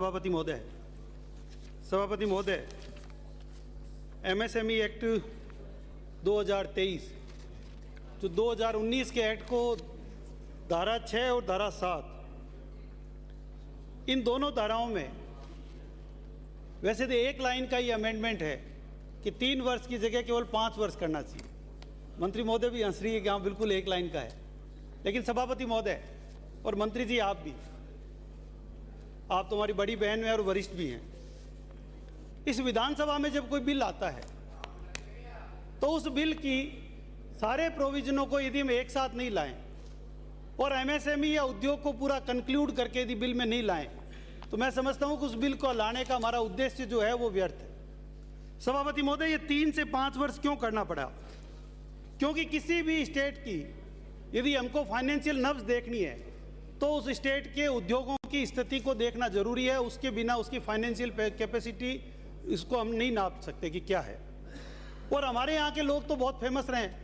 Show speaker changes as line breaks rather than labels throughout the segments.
सभापति महोदय, MSME act 2023 जो 2019 के एक्ट को धारा 6 और धारा 7, इन दोनों धाराओं में वैसे तो एक लाइन का ही अमेंडमेंट है कि 3 वर्ष की जगह केवल 5 वर्ष करना चाहिए। मंत्री महोदय भी हंस रही है कि हाँ बिल्कुल एक लाइन का है, लेकिन सभापति महोदय और मंत्री जी आप तो हमारी बड़ी बहन हैं और वरिष्ठ भी हैं। इस विधानसभा में जब कोई बिल आता है तो उस बिल की सारे प्रोविजनों को यदि हम एक साथ नहीं लाएं और एमएसएमई या उद्योग को पूरा कंक्लूड करके यदि बिल में नहीं लाएं तो मैं समझता हूं कि उस बिल को लाने का हमारा उद्देश्य जो है वो व्यर्थ है। सभापति महोदय, ये 3 से 5 वर्ष क्यों करना पड़ा? क्योंकि किसी भी स्टेट की यदि हमको फाइनेंशियल नब्ज देखनी है तो उस स्टेट के उद्योगों की स्थिति को देखना जरूरी है। उसके बिना उसकी फाइनेंशियल कैपेसिटी इसको हम नहीं नाप सकते कि क्या है। और हमारे यहाँ के लोग तो बहुत फेमस रहे हैं,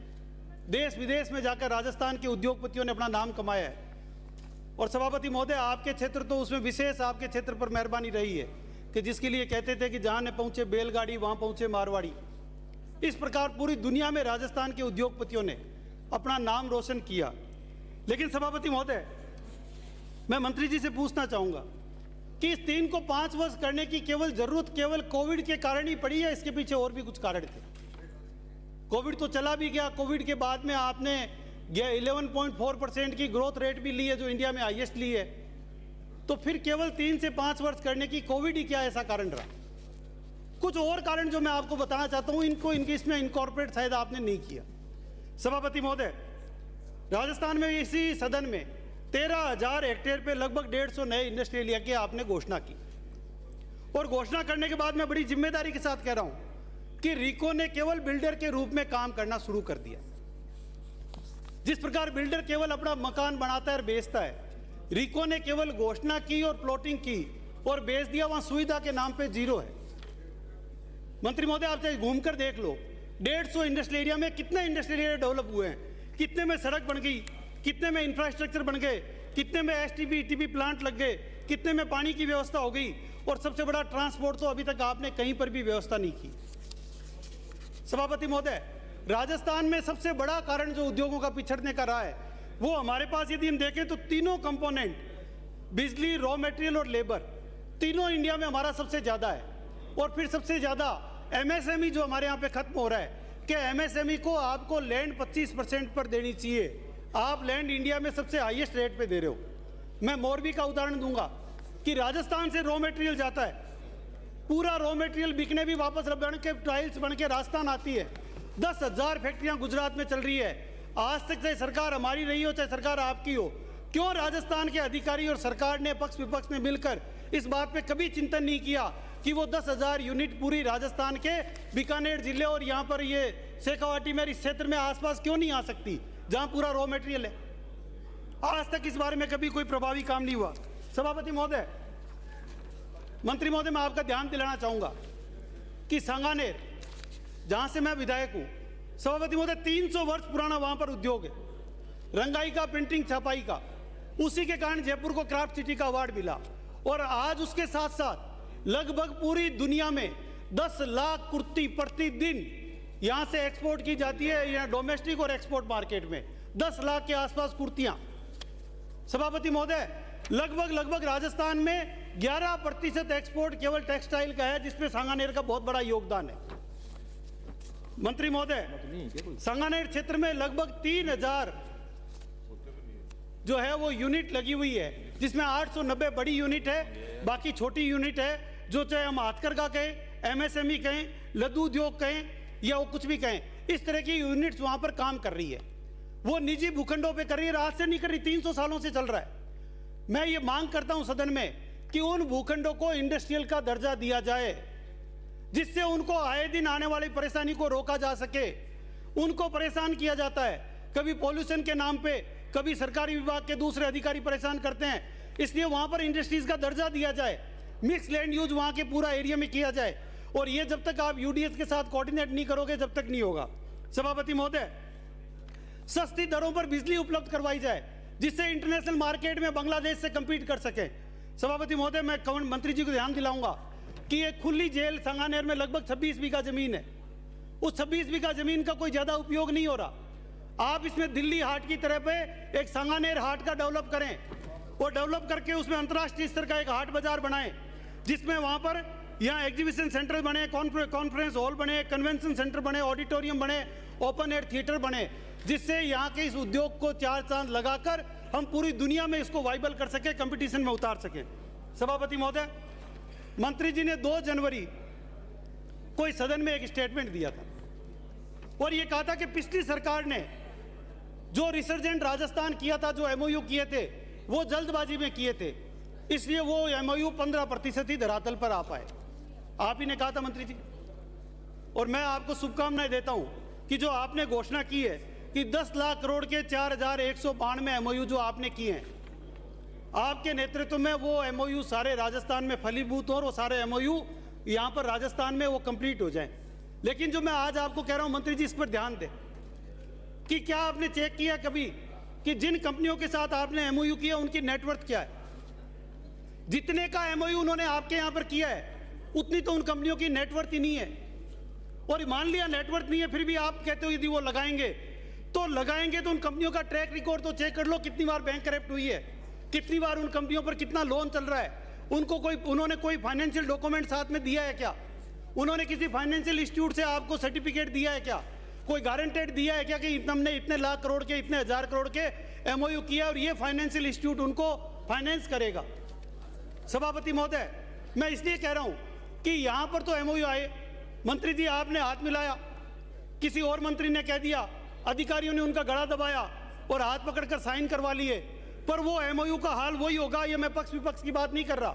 देश विदेश में जाकर राजस्थान के उद्योगपतियों ने अपना नाम कमाया है। और सभापति महोदय, आपके क्षेत्र तो उसमें विशेष आपके क्षेत्र पर मेहरबानी रही है कि जिसके लिए कहते थे कि जहाँ न पहुँचे बैलगाड़ी वहाँ पहुँचे मारवाड़ी। इस प्रकार पूरी दुनिया में राजस्थान के उद्योगपतियों ने अपना नाम रोशन किया। लेकिन सभापति महोदय, मैं मंत्री जी से पूछना चाहूँगा कि इस 3 को 5 वर्ष करने की जरूरत केवल कोविड के कारण ही पड़ी है, इसके पीछे और भी कुछ कारण थे? कोविड तो चला भी गया, कोविड के बाद में आपने 11.4% की ग्रोथ रेट भी ली है जो इंडिया में हाईएस्ट ली है, तो फिर केवल 3 से 5 वर्ष करने की कोविड ही क्या ऐसा कारण रहा? कुछ और कारण जो मैं आपको बताना चाहता हूं, इसमें इनकॉर्पोरेट शायद आपने नहीं किया। सभापति महोदय, राजस्थान में इसी सदन में 13,000 हेक्टेयर पे लगभग 150 नए इंडस्ट्री एरिया की आपने घोषणा की। और घोषणा करने के बाद मैं बड़ी जिम्मेदारी के साथ कह रहा हूं कि रिको ने केवल बिल्डर के रूप में काम करना शुरू कर दिया। जिस प्रकार बिल्डर केवल अपना मकान बनाता है और बेचता है, रिको ने केवल घोषणा की और प्लॉटिंग की और बेच दिया। वहां सुविधा के नाम पे जीरो है। मंत्री महोदय, आप चाहे घूमकर देख लो, 150 इंडस्ट्रियल एरिया में कितने इंडस्ट्रियल एरिया डेवलप हुए हैं, कितने में सड़क बन गई, कितने में इंफ्रास्ट्रक्चर बन गए, कितने में एसटीपी ईटीपी प्लांट लग गए, कितने में पानी की व्यवस्था हो गई। और सबसे बड़ा ट्रांसपोर्ट तो अभी तक आपने कहीं पर भी व्यवस्था नहीं की। सभापति महोदय, राजस्थान में सबसे बड़ा कारण जो उद्योगों का पिछड़ने का रहा है वो हमारे पास यदि हम देखें तो तीनों कंपोनेंट, बिजली, रॉ मटेरियल और लेबर, तीनों इंडिया में हमारा सबसे ज्यादा है। और फिर सबसे ज्यादा एमएसएमई जो हमारे यहाँ पे खत्म हो रहा है कि एमएसएमई को आपको लैंड 25% पर देनी चाहिए। आप लैंड इंडिया में सबसे हाईएस्ट रेट पे दे रहे हो। मैं मोरबी का उदाहरण दूंगा कि राजस्थान से रॉ मटेरियल जाता है, पूरा रॉ मटेरियल बिकने भी वापस बन के टाइल्स बन के राजस्थान आती है। 10,000 फैक्ट्रियां गुजरात में चल रही है। आज तक चाहे सरकार हमारी रही हो चाहे सरकार आपकी हो, क्यों राजस्थान के अधिकारी और सरकार ने पक्ष विपक्ष में मिलकर इस बात पे कभी चिंतन नहीं किया कि वो 10,000 यूनिट पूरी राजस्थान के बीकानेर जिले और यहाँ पर ये शेखावाटी में इस क्षेत्र में आसपास क्यों नहीं आ सकती जहां पूरा रॉ मटेरियल है? आज तक इस बारे में कभी कोई प्रभावी काम नहीं हुआ। सभापति महोदय, मंत्री महोदय, मैं आपका ध्यान दिलाना चाहूंगा कि सांगानेर, जहां से मैं विधायक हूं, सभापति महोदय 300 वर्ष पुराना वहां पर उद्योग है, रंगाई का, प्रिंटिंग छपाई का। उसी के कारण जयपुर को क्राफ्ट सिटी का अवार्ड मिला। और आज उसके साथ साथ लगभग पूरी दुनिया में 10 लाख कुर्ती प्रतिदिन यहां से एक्सपोर्ट की जाती है, यहाँ डोमेस्टिक और एक्सपोर्ट मार्केट में 10 लाख के आसपास कुर्तियां। सभापति महोदय, लगभग राजस्थान में 11% एक्सपोर्ट केवल टेक्सटाइल का है, जिसमें सांगानेर का बहुत बड़ा योगदान है। मंत्री महोदय, सांगानेर क्षेत्र में लगभग 3,000 जो है वो यूनिट लगी हुई है, जिसमें 890 बड़ी यूनिट है, बाकी छोटी यूनिट है, जो चाहे हम हाथकरघा कहें, एमएसएमई कहें, लघु उद्योग कहें या वो कुछ भी कहें, इस तरह की यूनिट्स वहां पर काम कर रही है। वो निजी भूखंडों पे कर रही है, आज से नहीं कर रही, 300 सालों से चल रहा है। मैं ये मांग करता हूं सदन में कि उन भूखंडों को इंडस्ट्रियल का दर्जा दिया जाए, जिससे उनको आए दिन आने वाली परेशानी को रोका जा सके। उनको परेशान किया जाता है, कभी पॉल्यूशन के नाम पे, कभी सरकारी विभाग के दूसरे अधिकारी परेशान करते हैं। इसलिए वहां पर इंडस्ट्रीज का दर्जा दिया जाए, मिक्स लैंड यूज वहां के पूरा एरिया में किया जाए। और ये जब तक आप यूडीएस के साथ कोऑर्डिनेट नहीं करोगे जब तक नहीं होगा। सभापति महोदय, सस्ती दरों पर बिजली उपलब्ध करवाई जाए, जिससे इंटरनेशनल मार्केट में बांग्लादेश से कंपीट कर सके। सभापति महोदय, मैं मंत्री जी को ध्यान दिलाऊंगा कि एक खुली जेल सांगानेर में लगभग 26 बीघा जमीन है। उस 26 बीघा जमीन का कोई ज्यादा उपयोग नहीं हो रहा। आप इसमें दिल्ली हाट की तरह पे एक सांगानेर हाट का डेवलप करें और डेवलप करके उसमें अंतर्राष्ट्रीय स्तर का एक हाट बाजार बनाएं, जिसमें वहां पर यहाँ एग्जीबिशन सेंटर बने, कॉन्फ्रेंस हॉल बने, कन्वेंशन सेंटर बने, ऑडिटोरियम बने, ओपन एयर थिएटर बने, जिससे यहाँ के इस उद्योग को 4 चांद लगाकर हम पूरी दुनिया में इसको वाइबल कर सके, कंपटीशन में उतार सकें। सभापति महोदय, मंत्री जी ने 2 जनवरी को इस सदन में एक स्टेटमेंट दिया था और ये कहा था कि पिछली सरकार ने जो रिसर्जेंट राजस्थान किया था, जो एमओयू किए थे, वो जल्दबाजी में किए थे, इसलिए वो एमओयू 15% ही धरातल पर आ पाए। आप ही ने कहा था मंत्री जी, और मैं आपको शुभकामनाएं देता हूं कि जो आपने घोषणा की है कि 10 लाख करोड़ के 4192 एमओयू जो आपने किए हैं, आपके नेतृत्व में वो एमओयू सारे राजस्थान में फलीभूत हो और वो सारे एमओयू यहाँ पर राजस्थान में वो कंप्लीट हो जाएं। लेकिन जो मैं आज आपको कह रहा हूं मंत्री जी, इस पर ध्यान दें कि क्या आपने चेक किया कभी कि जिन कंपनियों के साथ आपने एमओयू किया उनकी नेटवर्थ क्या है? जितने का एमओयू उन्होंने आपके यहाँ पर किया है उतनी तो उन कंपनियों की नेटवर्थ ही नहीं है। और मान लिया नेटवर्थ नहीं है, फिर भी आप कहते हो यदि वो लगाएंगे तो उन कंपनियों का ट्रैक रिकॉर्ड तो चेक कर लो, कितनी बार बैंक करप्ट हुई है, कितनी बार उन कंपनियों पर कितना लोन चल रहा है, उन्होंने कोई फाइनेंशियल डॉक्यूमेंट साथ में दिया है क्या? उन्होंने किसी फाइनेंशियल इंस्टीट्यूट से आपको सर्टिफिकेट दिया है क्या? कोई गारंटेड दिया है क्या कि हमने इतने लाख करोड़ के, इतने हजार करोड़ के एमओयू किया और ये फाइनेंशियल इंस्टीट्यूट उनको फाइनेंस करेगा? सभापति महोदय, मैं इसलिए कह रहा हूं कि यहां पर तो एमओयू आए, मंत्री जी आपने हाथ मिलाया, किसी और मंत्री ने कह दिया, अधिकारियों ने उनका गला दबाया और हाथ पकड़कर साइन करवा लिए, पर वो एमओयू का हाल वही होगा। ये मैं पक्ष विपक्ष की बात नहीं कर रहा।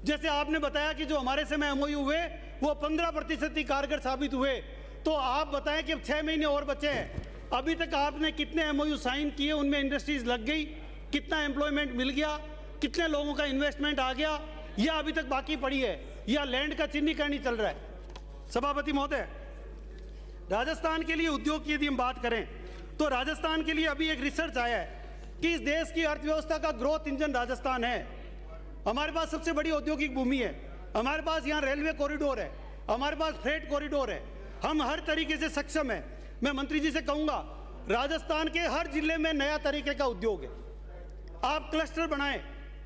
जैसे आपने बताया कि जो हमारे समय एमओयू हुए वो 15% ही कारगर साबित हुए, तो आप बताएं कि अब 6 महीने और बचे हैं, अभी तक आपने कितने एमओयू साइन किए, उनमें इंडस्ट्रीज लग गई, कितना एम्प्लॉयमेंट मिल गया, कितने लोगों का इन्वेस्टमेंट आ गया, या अभी तक बाकी पड़ी है, या लैंड का चिन्हीकरण चल रहा है? सभापति महोदय, राजस्थान के लिए उद्योग की यदि हम बात करें तो राजस्थान के लिए अभी एक रिसर्च आया है कि इस देश की अर्थव्यवस्था का ग्रोथ इंजन राजस्थान है। हमारे पास सबसे बड़ी औद्योगिक भूमि है, हमारे पास यहाँ रेलवे कॉरिडोर है, हमारे पास फ्रेट कॉरिडोर है, हम हर तरीके से सक्षम है। मैं मंत्री जी से कहूंगा, राजस्थान के हर जिले में नया तरीके का उद्योग है, आप क्लस्टर बनाएं,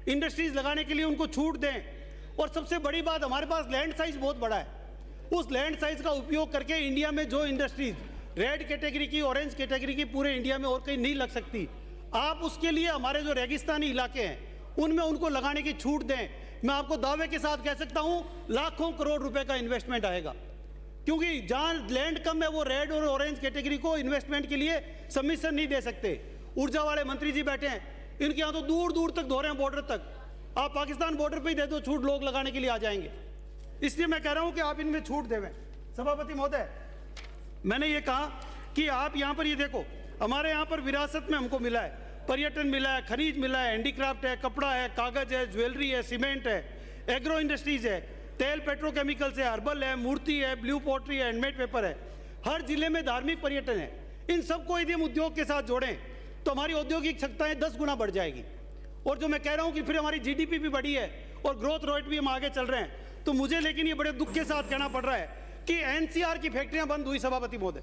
इंडस्ट्रीज लगाने के लिए उनको छूट दें। और सबसे बड़ी बात, हमारे पास लैंड साइज बहुत बड़ा है, उस लैंड साइज का उपयोग करके इंडिया में जो इंडस्ट्रीज रेड कैटेगरी की, ऑरेंज कैटेगरी की पूरे इंडिया में और कहीं नहीं लग सकती, आप उसके लिए हमारे जो रेगिस्तानी इलाके हैं उनमें उनको लगाने की छूट दें। मैं आपको दावे के साथ कह सकता हूं लाखों करोड़ रुपए का इन्वेस्टमेंट आएगा, क्योंकि जहां लैंड कम है वो रेड और ऑरेंज कैटेगरी को इन्वेस्टमेंट के लिए सबमिशन नहीं दे सकते। ऊर्जा वाले मंत्री जी बैठे हैं, इनके यहाँ तो दूर दूर तक दो रहे हैं, बॉर्डर तक। आप पाकिस्तान बॉर्डर पे ही दे दो छूट, लोग लगाने के लिए आ जाएंगे। इसलिए मैं कह रहा हूं कि आप इनमें छूट देवें। सभापति महोदय, मैंने ये कहा कि आप यहाँ पर ये देखो, हमारे यहाँ पर विरासत में हमको मिला है, पर्यटन मिला है, खनिज मिला है, हैंडीक्राफ्ट है, कपड़ा है, कागज है, ज्वेलरी है, सीमेंट है, एग्रो इंडस्ट्रीज है, तेल पेट्रोकेमिकल्स है, हर्बल है, मूर्ति है, ब्लू पॉटरी है, हैंडमेड पेपर है, हर जिले में धार्मिक पर्यटन है। इन सबको यदि हम उद्योग के साथ जोड़ें तो हमारी औद्योगिक क्षमताएं 10 गुना बढ़ जाएगी। और जो मैं कह रहा हूं कि फिर हमारी जीडीपी भी बढ़ी है और ग्रोथ रेट भी हम आगे चल रहे हैं, तो मुझे लेकिन ये बड़े दुख के साथ कहना पड़ रहा है कि एनसीआर की फैक्ट्रियां बंद हुई। सभापति महोदय,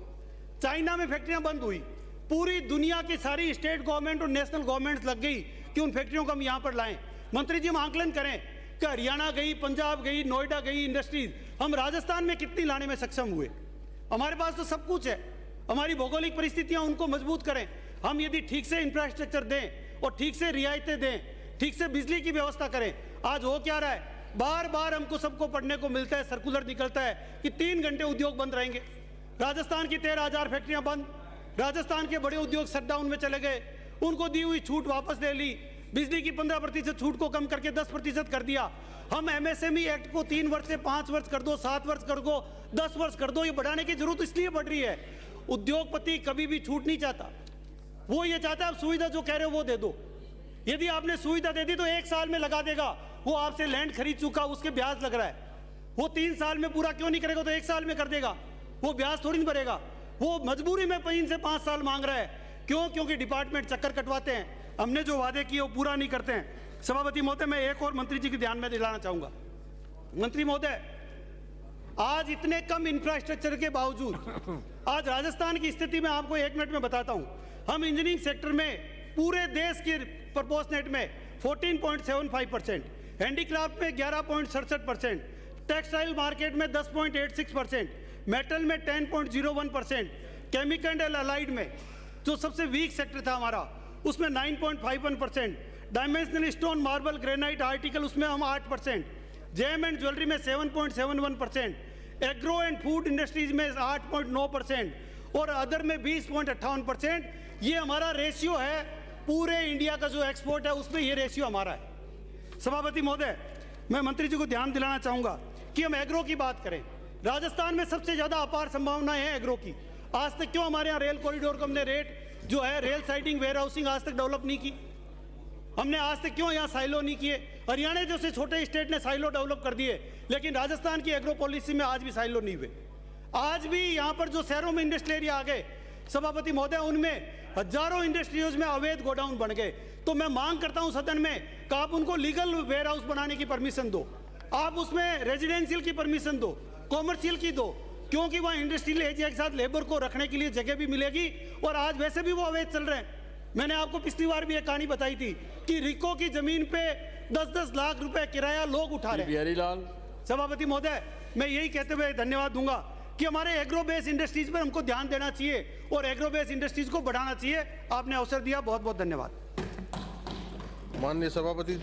चाइना में फैक्ट्रियां बंद हुई, पूरी दुनिया की सारी स्टेट गवर्नमेंट और नेशनल गवर्नमेंट्स लग गई कि उन फैक्ट्रियों को हम यहाँ पर लाएं। मंत्री जी, हम आंकलन करें कि हरियाणा गई, पंजाब गई, नोएडा गई इंडस्ट्रीज, हम राजस्थान में कितनी लाने में सक्षम हुए? हमारे पास तो सब कुछ है, हमारी भौगोलिक परिस्थितियां उनको मजबूत करें। हम यदि ठीक से इंफ्रास्ट्रक्चर दें और ठीक से रियायतें दें, ठीक से बिजली की व्यवस्था करें। आज हो क्या रहा है, बार बार हमको सबको पढ़ने को मिलता है, सर्कुलर निकलता है कि 3 घंटे उद्योग बंद रहेंगे। राजस्थान की 13,000 फैक्ट्रियां बंद, राजस्थान के बड़े उद्योग शटडाउन में चले गए, उनको दी हुई छूट वापस ले ली, बिजली की 15% छूट को कम करके 10% कर दिया। हम एमएसएमई एक्ट को 3 वर्ष से 5 वर्ष कर दो, 7 वर्ष कर दो, 10 वर्ष कर दो। ये बढ़ाने की जरूरत इसलिए बढ़ रही है, उद्योगपति कभी भी छूट नहीं चाहता, वो ये चाहता है आप सुविधा जो कह रहे हो वो दे दो। यदि आपने सुविधा दे दी तो 1 साल में लगा देगा, वो आपसे लैंड खरीद चुका, उसके ब्याज लग रहा है, वो 3 साल में पूरा क्यों नहीं करेगा, तो 1 साल में कर देगा, वो ब्याज थोड़ी नहीं भरेगा। वो मजबूरी में 3 से 5 साल मांग रहा है, क्यों? क्योंकि डिपार्टमेंट चक्कर कटवाते हैं, हमने जो वादे किए वो पूरा नहीं करते हैं। सभापति महोदय, मैं एक और मंत्री जी के ध्यान में दिलाना चाहूंगा। मंत्री महोदय, आज इतने कम इंफ्रास्ट्रक्चर के बावजूद आज राजस्थान की स्थिति मैं आपको 1 मिनट में बताता हूं। हम इंजीनियरिंग सेक्टर में पूरे देश के प्रपोर्शनेट में 14.75%, हैंडीक्राफ्ट में 11.67%, टेक्सटाइल मार्केट में 10.86%, मेटल में 10.01%, केमिकल एंड अलाइड में जो सबसे वीक सेक्टर था हमारा उसमें 9.51%, dimensional stone, marble, granite, article उसमें हम 8%, जेम एंड ज्वेलरी में 7.71%, एग्रो एंड फूड इंडस्ट्रीज में 8.9% और अदर में 20.58%। ये हमारा रेशियो है, पूरे इंडिया का जो एक्सपोर्ट है उसमें ये रेशियो हमारा है। सभापति महोदय, मैं मंत्री जी को ध्यान दिलाना चाहूंगा कि हम एग्रो की बात करें, राजस्थान में सबसे ज्यादा अपार संभावनाएं हैं एग्रो की। आज तक क्यों हमारे यहाँ रेल कॉरिडोर को हमने रेट जो है रेल साइडिंग, वेयर हाउसिंग आज तक डेवलप नहीं की? हमने आज तक क्यों यहाँ साइलो नहीं किए? हरियाणा जैसे छोटे स्टेट ने साइलो डेवलप कर दिए, लेकिन राजस्थान की एग्रो पॉलिसी में आज भी साइलो नहीं हुए। आज भी यहाँ पर जो शहरों में इंडस्ट्रियल एरिया आ गए सभापति महोदय, उनमें हजारों इंडस्ट्रीज में अवैध गोडाउन बन गए। तो मैं मांग करता हूं सदन में कि आप उनको लीगल वेयर हाउस बनाने की परमिशन दो, आप उसमें रेजिडेंशियल की परमिशन दो, कॉमर्शियल की दो, क्योंकि वहाँ इंडस्ट्रियल एरिया के साथ लेबर को रखने के लिए जगह भी मिलेगी और आज वैसे भी वो अवैध चल रहे हैं। मैंने आपको पिछली बार भी एक कहानी बताई थी कि रिको की जमीन पे 10-10 लाख रुपए किराया लोग उठा रहे हैं।
बिहारी लाल।
सभापति महोदय, मैं यही कहते हुए धन्यवाद दूंगा कि हमारे एग्रो बेस इंडस्ट्रीज पर हमको ध्यान देना चाहिए और एग्रो बेस इंडस्ट्रीज को बढ़ाना चाहिए। आपने अवसर दिया, बहुत बहुत धन्यवाद।
माननीय सभापति जी।